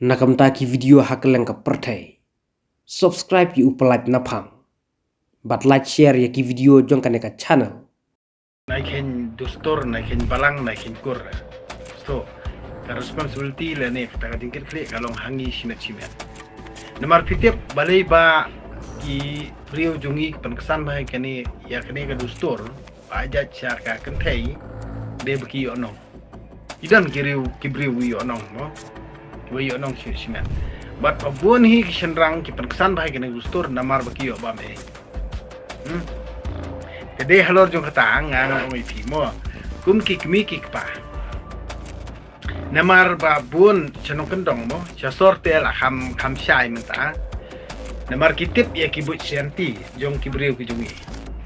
Nakamtaki video hakeleng ka pertai. Subscribe yu upalait napang. But like share ya ki video jong ka channel. Naikin dustur, naikin balang, naikin kur. So, ka responsibility la ne kata kadingkir klik kalong hangi simet-simet. Namar pitip balai ba ki priu jungi penkesan bahai kani ya kani ka dustur aja cha ka kentai de baki onong. Idan kiriu kibriu wi onong mo. Wi onong simet. But abun hi kishenrang ki penkesan bahai kani dustur namar baki yo ba me. Jadi halor jong kata ngang oi pi mo kum kik mi kik pa namar ba bun chanong kendong mo cha sorte la kham shai menta namar kitip ya kibut senti jong kibriu ki jongi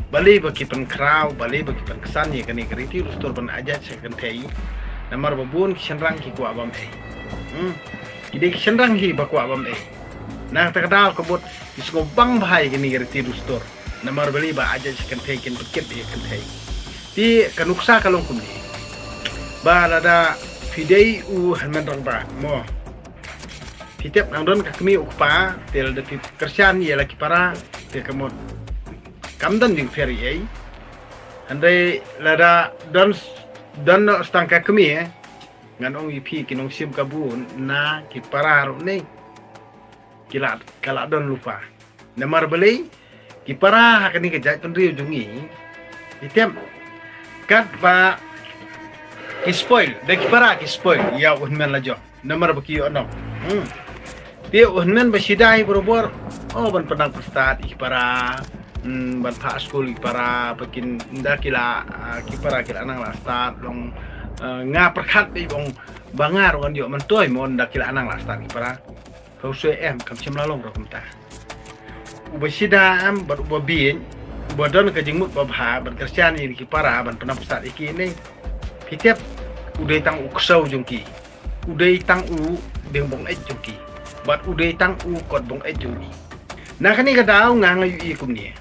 bali ba ki pen kraw bali ba ki pen kesan ya kani kriti rustor ban aja cha kan thei namar ba bun kishenrang ki kwa bam ei ide kishenrang hi ba kwa bam ei nah ta kada ko bot isgo bang bhai kini kriti rustor namar bali ba aja kan thei kin bukit ya kan thei ti kanuksa kalong kumni ba lada fidei u hanman rang ba mo fitep nang don ka kami ukpa tel de kersian ya laki para te kamot kamdan ding feri ai andai lada don stang ka kami ngan ong ipi kinong sim kabun na ki para ro nei kila kala don lupa namar bali kipara hakani kejat pendiri jungi item kat ba kispoil de kipara kispoil ya unmen lajo nomor baki ono dia unmen basidai berobor oh ban pedang pestat kipara ban pa school kipara bakin ndakila kipara kila anang la start long nga perkhat bi bong bangar on yo mentoy mon ndakila anang la start kipara kau em kam sim lalong ro kumta ubasida am berbien bodon ke jengmut babha ban kersian ni ki para ban pernah pusat iki ni pitep udai tang u ksau jongki udai tang u deng bong et jongki bat udai tang u kot bong et jongki nah kani ka dau ngang yu i kum ni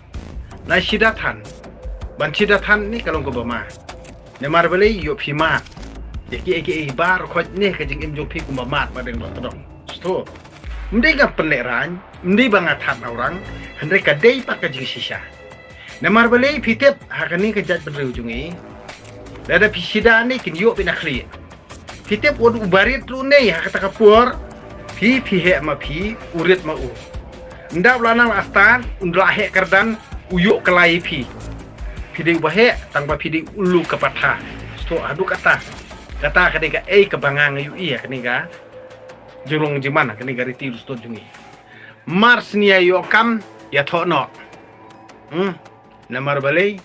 na sidatan ban sidatan ni kalong ko bama ne mar bele yo phima eki bar khoj ni ke jeng im jong phi kum mat ba deng lo todong sto mending ka peleran mending bangat hat orang hendai ka dei pakai jing sisa namar bale pitep hakani ka jat bedru jungi dada pisida ni kin yo pinakhli pitep od ubarit lu nei hakata kapur pi he ma pi urit ma u nda lanang astan undla he kardan uyo kelai pi pide ubahe tangba pide ulu kapatha sto adu kata kadai ka kebangang yu iya kani ka jurung jemana kani gari tirus to jungi mars nia yo kam ya thono namar balai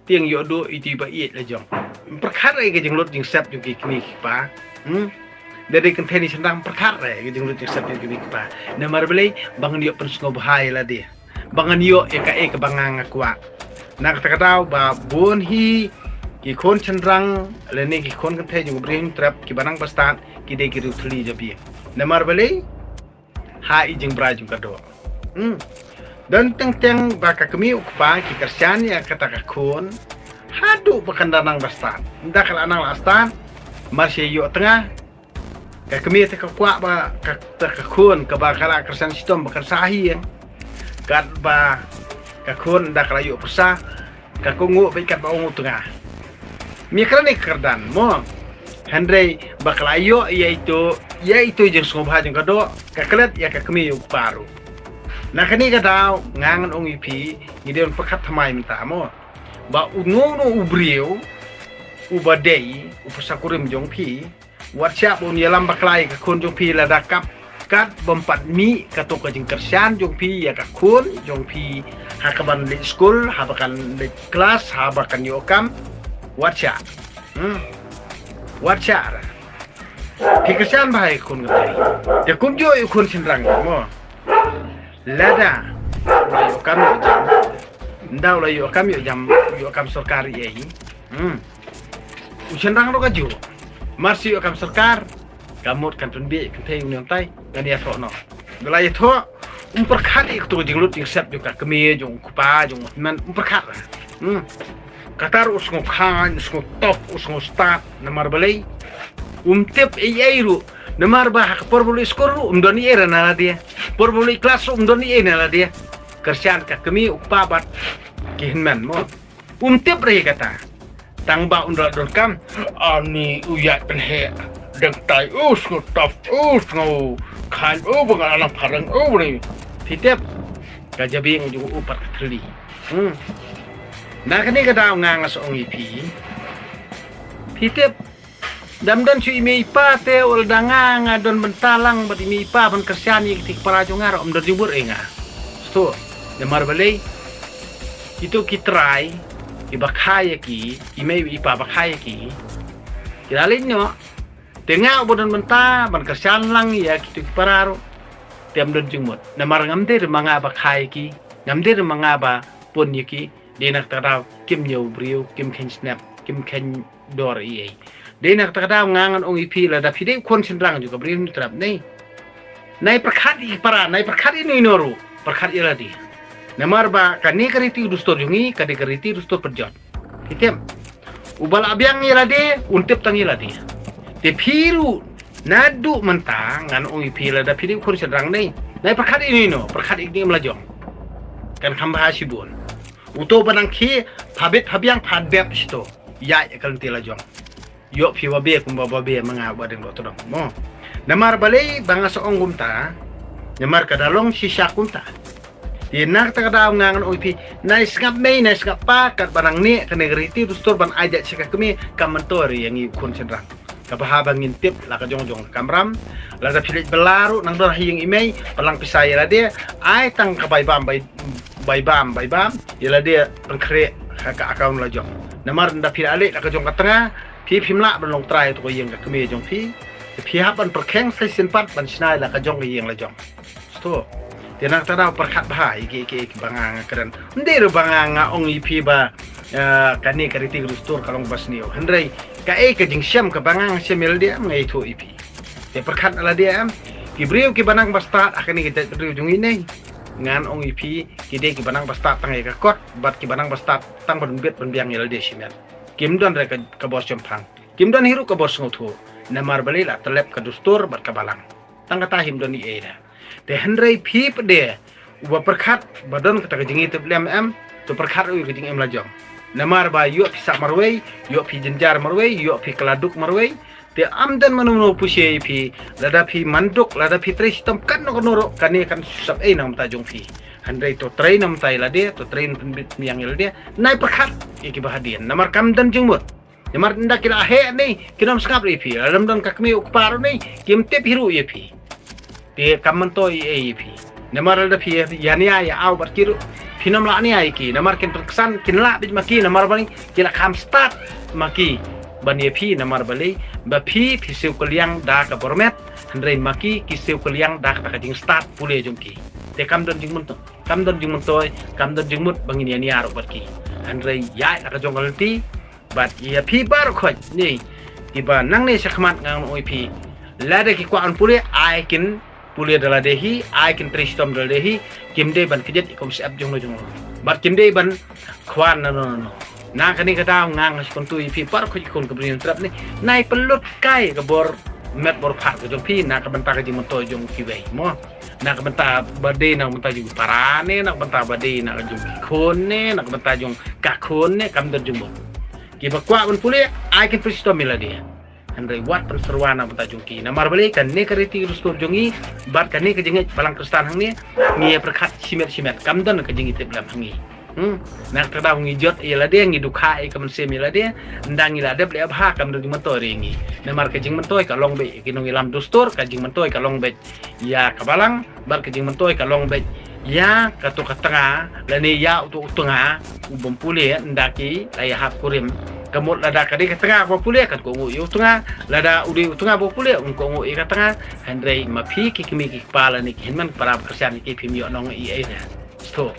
tiang yo do iti ba iet la jong perkara ke jeng lot jeng sep jungi kini pa dari kenteni sendang perkara ke jeng lot jeng sep jungi pa namar balai bangan yo pensgo bahai la dia bangan yo ya ka bangang akwa nak kata ba bon hi ki kon cendrang lene ki kon kentei jeng bring trap ki banang pastat ki de ki rutli jabi namar bale ha ijeng brajung kado dan teng baka kami ukpa ki kersian ya kata kakun hadu bakandanang bastan ndak anang lastan masih yo tengah ka kami te kakwa ba kakun ka bakala kersian sitom bakal sahi kat ba kakun ndak layu pesa kakungu bekat ba ungu tengah mikrane kerdan mo Hendrai baklayo yaitu jeng sungguh jeng kado kaklet ya kakmi yuk baru. Nah kini kadau ngangan ong ipi ngideon pekat thamai minta mo ba ungono ubriu ubadei upasakurim jong pi WhatsApp un yalam baklai kakun jong pi ladakap kat bompat mi kato ka jeng kersian jong pi ya kakun jong pi hakaban di school habakan di kelas habakan yokam WhatsApp WhatsApp pikirkan bahaya kun ngai ya kun jo kun sendrang mo lada yo kam yo jam ndaw la yo kam sarkari ai sendrang ro kaju marsi yo kam sarkar kamot kan tunbi kan thei union tai kan ya thono belai tho perkhat ik tu jinglut jing sep yo ka kemi jong kupa jong man perkhat katar usngo khan usngo top usngo start namar balai tip airu Namar bah porbuli skor umdoni era nala dia. Porbuli kelas umdoni era nala dia. Kersian ka kami ukpabat kihinman mo. Tip re kata. Tang ba undal kam ani uyat penhe deng tai ko taf ngo kan bengalan parang ni. Titip kajabing juga upat kali. Nah kani kada ngangas ong ipi. Titip damdan si imi ipa te ul danga ngadon bentalang bat imi ipa ban kersian ik tik parajo ngaro om do jubur enga. Sto demar balai itu kitrai ibakaya ki ime ipa bakaya ki kiralin nyo tengah bodan benta ban kersian lang ya kitu pararo tiam don jumut namar ngamdir manga bakaya ki ngamdir manga ba pun yiki dinak tadaw kim nyo briu kim ken snap kim ken dor iye dinak tadaw ngangan ong ipi la da pide kon sendrang juga briu trap nei nai perkat i para nai perkat ini noru perkat ira di namar ba kani kariti dustor jungi kadi kariti dustor perjot hitem ubal abyang ira de untip tang ira de te piru nadu mentang ngan ong ipi la da pide kon sendrang nei nai perkat ini no perkat ini melajong kan khamba sibun uto banang ki phabet phabyang phadbep sto ya kan tila jong yo phi wabe kumba babe manga badeng dotodong mo namar balai banga soong gumta namar kadalong sisa kunta dinak takadaw ngangan oipi nais ngap mei nais ngap pa kat barang ni kanegriti dustor ban ajak sika kami kamantori yang ikun sendrang kabahabang ngintip laka jong kamram lada pilit belaru nang dor hiyeng imei palang pisai la dia ai tang kabai bam ila dia pengkre ka akaun la jong namar nda pil ale laka jong katanga pi phimla ban long trai to yeng ka kami jong pi hapan perkeng season 4 ban sinai laka jong yeng la jong sto tinak tadaw perkat bahai iki banganga keren ndero banganga ong ipi ba kani kariti rustur kalong basnio hendrai ka ka jing syam ka bangang semel dia ngai to ipi te perkat ala dia ki briu ki banang basta akani kita briu jung ini ngan ong ipi ki de ki banang basta tang ka kot bat ki banang basta tang ban bet ban biang yel de simen kim don re ka bos jompang kim don hiru ka bos ngotu namar balila telep ka dustur bat ka balang tang kata him don i era te hendrai phi pede uba perkat badon kata kajing itu blem tu perkat u kajing lajong namar ba yo pisak marwei yo pi jenjar marwei yo pi keladuk marwei te amdan manuno pushe pi lada pi manduk lada pi tristam kan no noro kani kan sab nang tajung pi hendrai to train nam tai lade to train penbit miang yel dia nai perkat iki bahadian namar kamdan jengmut namar ndak kira he ni kinam skap ri pi lam don kakmi ukparo ni kim te hiru ye pi te kamanto ep namar da pi yani ya au barkiru pinam la ni ai ki namar ken terkesan kinla bit maki namar bani kila kam start maki bani pi namar bali ba pi siu keliang da ka bormet hendrai maki ki siu keliang da ka jing start pule jungki te kam don jing munto kam don jing mut bangin yani aro barki hendrai ya ka jong galti bat ya pi bar khoj ni tiba nang ne sakmat ngang oi pi lada ki kwa an pule ai kin pule dala dehi ai kin tristom dala dehi kimde ban kijet ikom sab jong bat kimde ban khwan no na kani kata ngang kon tu ipi par ko ikon ke brin trap ni nai pelut kai ke bor met bor phat ke jong pi na ka banta ka jing moto jong ki wei mo na ka banta bade na banta jong parane na banta bade na jong khon ne na banta jong ka khon ne kam der jong ki ba kwa ban pule ai kin tristom miladi hendrai wat perseruan na banta jong ki na mar bali kan ne kariti rustur jongi bat kan ne ke jing palang kristan hang ni ngi perkat simet kam don ke jing itep lam hangi nak kada ngijot ila dia ngiduka e kam sem ila dia ndang ila de ble abha kam du mentori ngi namar kajing mentoi ka long be kinong ilam dustur kajing mentoi ka long be ya kabalang bar kajing mentoi ka long be ya katu katanga lani ya utu utunga ubom pule ndaki laya hap kurim kamut lada kadi katanga bo pule kat ko ngu utunga lada udi utunga bo pule un ko ngu katanga hendrai mapi ki kimi ki pala ni hinman para kersian ki pimyo nong i sto